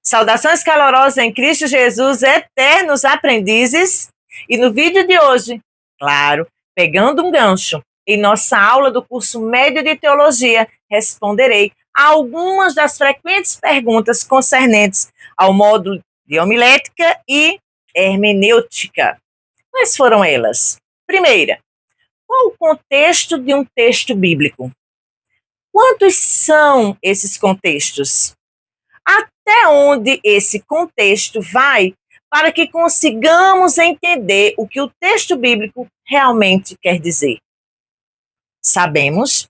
Saudações calorosas em Cristo Jesus, eternos aprendizes. E no vídeo de hoje, claro, pegando um gancho, em nossa aula do curso médio de teologia, responderei a algumas das frequentes perguntas concernentes ao módulo de homilética e hermenêutica. Quais foram elas? Primeira, qual o contexto de um texto bíblico? Quantos são esses contextos? Até onde esse contexto vai para que consigamos entender o que o texto bíblico realmente quer dizer? Sabemos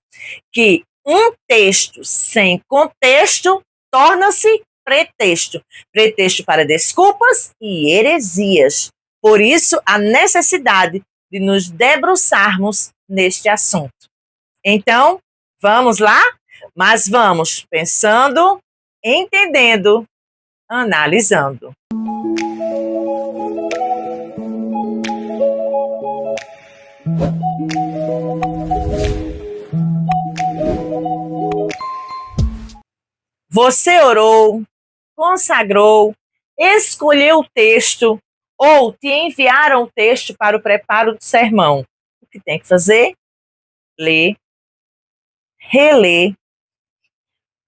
que um texto sem contexto torna-se pretexto. Pretexto para desculpas e heresias. Por isso, a necessidade de nos debruçarmos neste assunto. Então, vamos lá? Mas vamos pensando, entendendo, analisando. Você orou, consagrou, escolheu o texto ou te enviaram o texto para o preparo do sermão. O que tem que fazer? Ler, reler,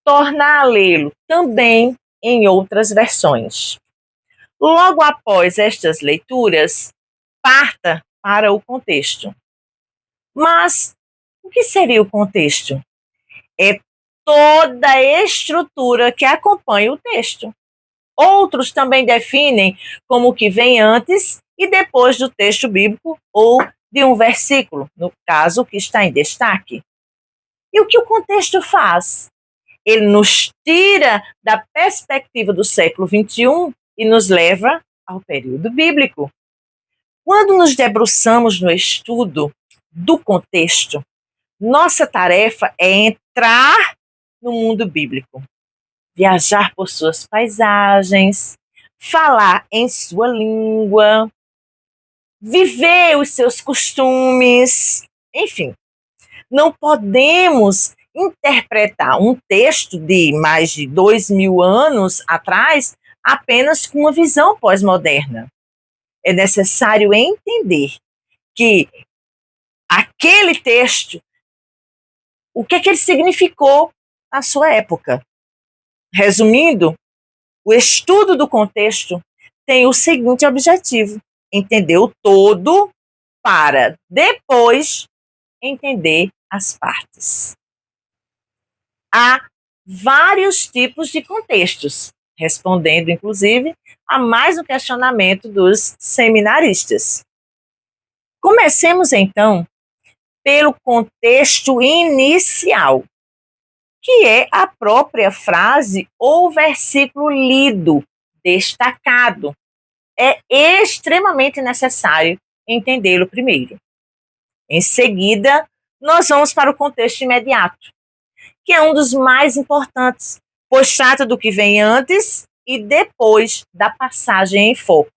tornar a lê-lo também em outras versões. Logo após estas leituras, parta para o contexto. Mas o que seria o contexto? É toda a estrutura que acompanha o texto. Outros também definem como o que vem antes e depois do texto bíblico ou de um versículo, no caso, o que está em destaque. E o que o contexto faz? Ele nos tira da perspectiva do século XXI e nos leva ao período bíblico. Quando nos debruçamos no estudo do contexto, nossa tarefa é entrar no mundo bíblico, viajar por suas paisagens, falar em sua língua, viver os seus costumes, enfim. Não podemos interpretar um texto de mais de 2000 anos atrás apenas com uma visão pós-moderna. É necessário entender que aquele texto, o que é que ele significou na sua época. Resumindo, o estudo do contexto tem o seguinte objetivo: entender o todo para depois entender as partes. Há vários tipos de contextos, respondendo, inclusive, a mais um questionamento dos seminaristas. Comecemos, então, pelo contexto inicial, que é a própria frase ou versículo lido, destacado. É extremamente necessário entendê-lo primeiro. Em seguida, nós vamos para o contexto imediato, que é um dos mais importantes, pois trata do que vem antes e depois da passagem em foco.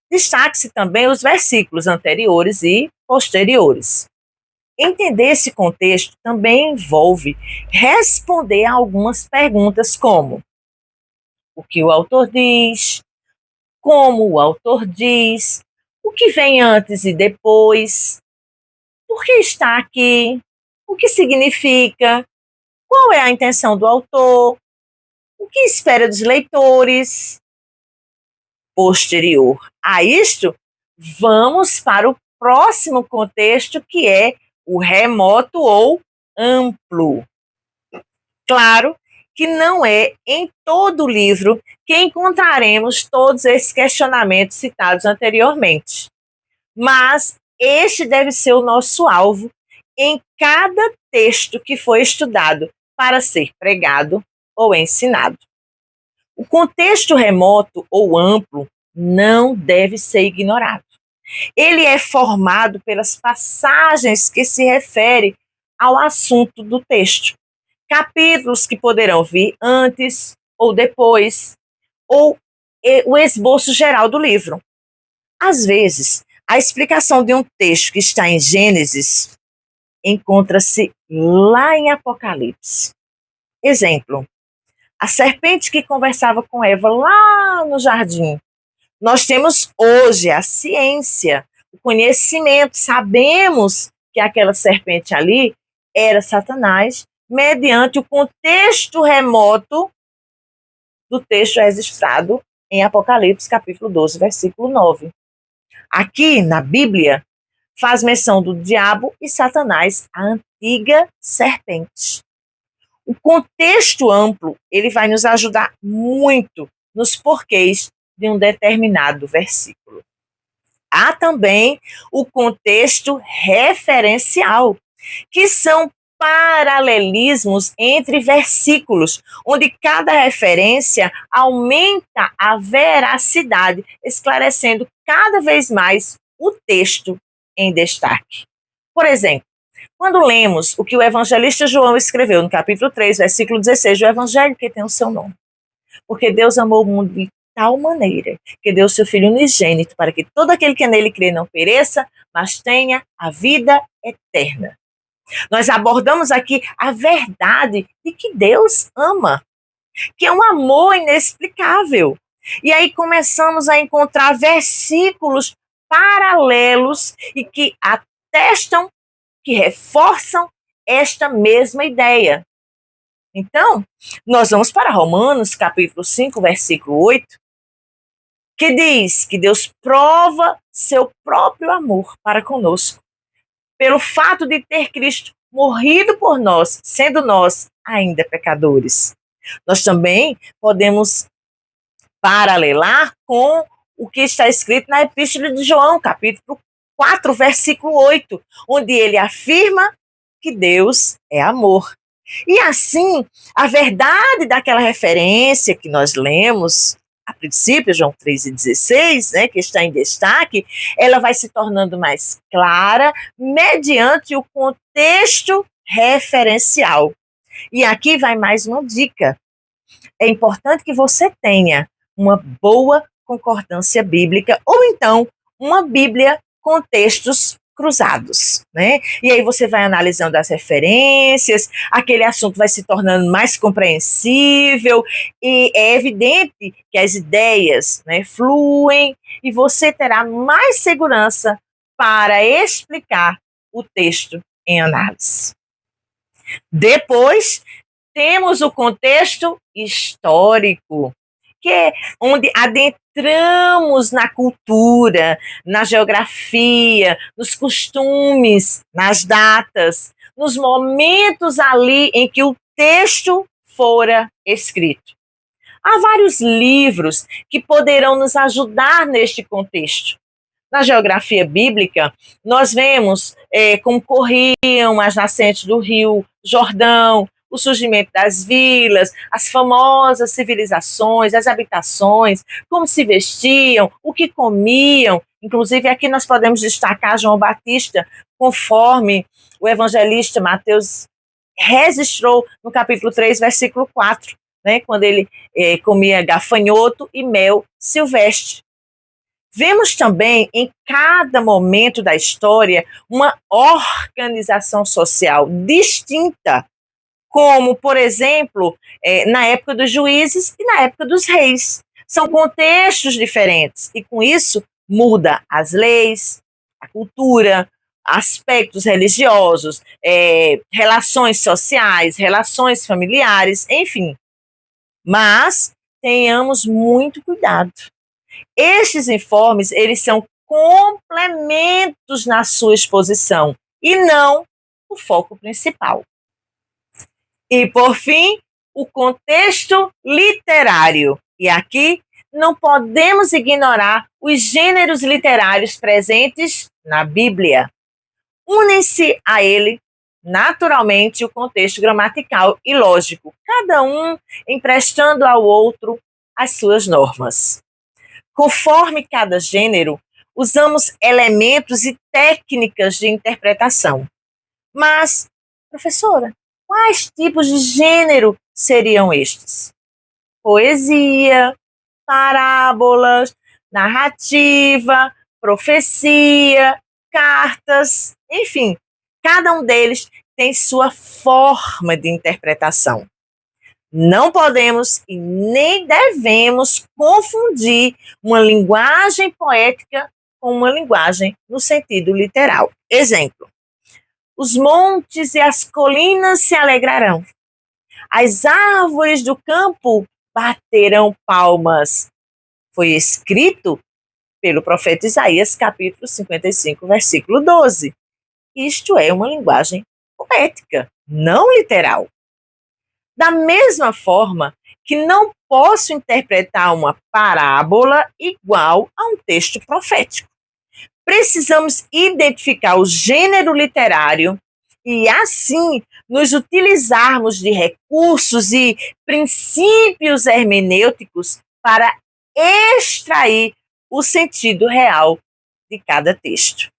Destaque-se também os versículos anteriores e posteriores. Entender esse contexto também envolve responder a algumas perguntas como: o que o autor diz, como o autor diz, o que vem antes e depois, por que está aqui, o que significa, qual é a intenção do autor, o que espera dos leitores. Posterior a isto, vamos para o próximo contexto, que é o remoto ou amplo. Claro que não é em todo o livro que encontraremos todos esses questionamentos citados anteriormente, mas este deve ser o nosso alvo em cada texto que foi estudado para ser pregado ou ensinado. O contexto remoto ou amplo não deve ser ignorado. Ele é formado pelas passagens que se referem ao assunto do texto, capítulos que poderão vir antes ou depois, ou o esboço geral do livro. Às vezes, a explicação de um texto que está em Gênesis encontra-se lá em Apocalipse. Exemplo: A serpente que conversava com Eva lá no jardim. Nós temos hoje a ciência, o conhecimento, sabemos que aquela serpente ali era Satanás, mediante o contexto remoto do texto registrado em Apocalipse, capítulo 12, versículo 9. Aqui, na Bíblia, faz menção do diabo e Satanás, a antiga serpente. O contexto amplo, ele vai nos ajudar muito nos porquês de um determinado versículo. Há também o contexto referencial, que são paralelismos entre versículos, onde cada referência aumenta a veracidade, esclarecendo cada vez mais o texto em destaque. Por exemplo, quando lemos o que o evangelista João escreveu no capítulo 3, versículo 16, do evangelho que tem o seu nome. Porque Deus amou o mundo de tal maneira que deu o seu Filho unigênito para que todo aquele que nele crê não pereça, mas tenha a vida eterna. Nós abordamos aqui a verdade de que Deus ama, que é um amor inexplicável. E aí começamos a encontrar versículos paralelos e que atestam, que reforçam esta mesma ideia. Então, nós vamos para Romanos, capítulo 5, versículo 8, que diz que Deus prova seu próprio amor para conosco, pelo fato de ter Cristo morrido por nós, sendo nós ainda pecadores. Nós também podemos paralelar com o que está escrito na Epístola de João, capítulo 4, versículo 8, onde ele afirma que Deus é amor. E assim, a verdade daquela referência que nós lemos, a princípio, João 3,16, né, que está em destaque, ela vai se tornando mais clara mediante o contexto referencial. E aqui vai mais uma dica. É importante que você tenha uma boa concordância bíblica ou então uma Bíblia com textos cruzados, né? E aí você vai analisando as referências, aquele assunto vai se tornando mais compreensível e é evidente que as ideias, né, fluem e você terá mais segurança para explicar o texto em análise. Depois, temos o contexto histórico, que é onde adentramos na cultura, na geografia, nos costumes, nas datas, nos momentos ali em que o texto fora escrito. Há vários livros que poderão nos ajudar neste contexto. Na geografia bíblica, nós vemos como corriam as nascentes do rio Jordão, o surgimento das vilas, as famosas civilizações, as habitações, como se vestiam, o que comiam. Inclusive, aqui nós podemos destacar João Batista, conforme o evangelista Mateus registrou no capítulo 3, versículo 4, né, quando ele comia gafanhoto e mel silvestre. Vemos também em cada momento da história uma organização social distinta, como, por exemplo, na época dos juízes e na época dos reis. São contextos diferentes e, com isso, muda as leis, a cultura, aspectos religiosos, relações sociais, relações familiares, enfim. Mas tenhamos muito cuidado. Estes informes, eles são complementos na sua exposição e não o foco principal. E, por fim, o contexto literário. E aqui não podemos ignorar os gêneros literários presentes na Bíblia. Unem-se a ele, naturalmente, o contexto gramatical e lógico, cada um emprestando ao outro as suas normas. Conforme cada gênero, usamos elementos e técnicas de interpretação. Mas, professora, quais tipos de gênero seriam estes? Poesia, parábolas, narrativa, profecia, cartas, enfim, cada um deles tem sua forma de interpretação. Não podemos e nem devemos confundir uma linguagem poética com uma linguagem no sentido literal. Exemplo: os montes e as colinas se alegrarão, as árvores do campo baterão palmas. Foi escrito pelo profeta Isaías, capítulo 55, versículo 12. Isto é uma linguagem poética, não literal. Da mesma forma que não posso interpretar uma parábola igual a um texto profético. Precisamos identificar o gênero literário e, assim, nos utilizarmos de recursos e princípios hermenêuticos para extrair o sentido real de cada texto.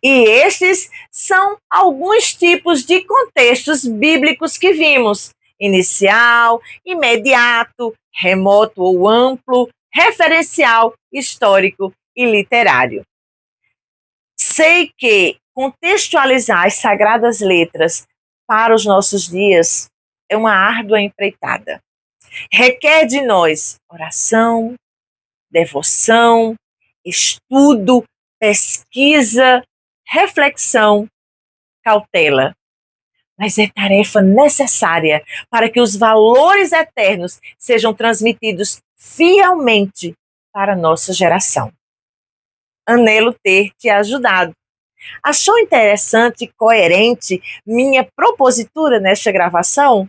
E estes são alguns tipos de contextos bíblicos que vimos: inicial, imediato, remoto ou amplo, referencial, histórico e literário. Sei que contextualizar as sagradas letras para os nossos dias é uma árdua empreitada. Requer de nós oração, devoção, estudo, pesquisa, reflexão, cautela. Mas é tarefa necessária para que os valores eternos sejam transmitidos fielmente para a nossa geração. Anelo ter te ajudado. Achou interessante e coerente minha propositura nesta gravação?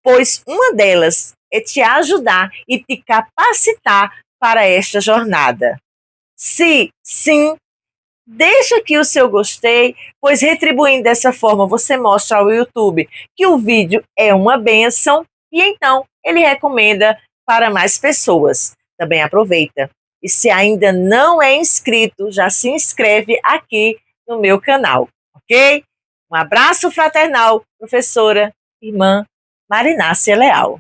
Pois uma delas é te ajudar e te capacitar para esta jornada. Se sim, deixa aqui o seu gostei, pois retribuindo dessa forma você mostra ao YouTube que o vídeo é uma bênção e então ele recomenda para mais pessoas. Também aproveita. E se ainda não é inscrito, já se inscreve aqui no meu canal, ok? Um abraço fraternal, professora, irmã Marinácia Leal.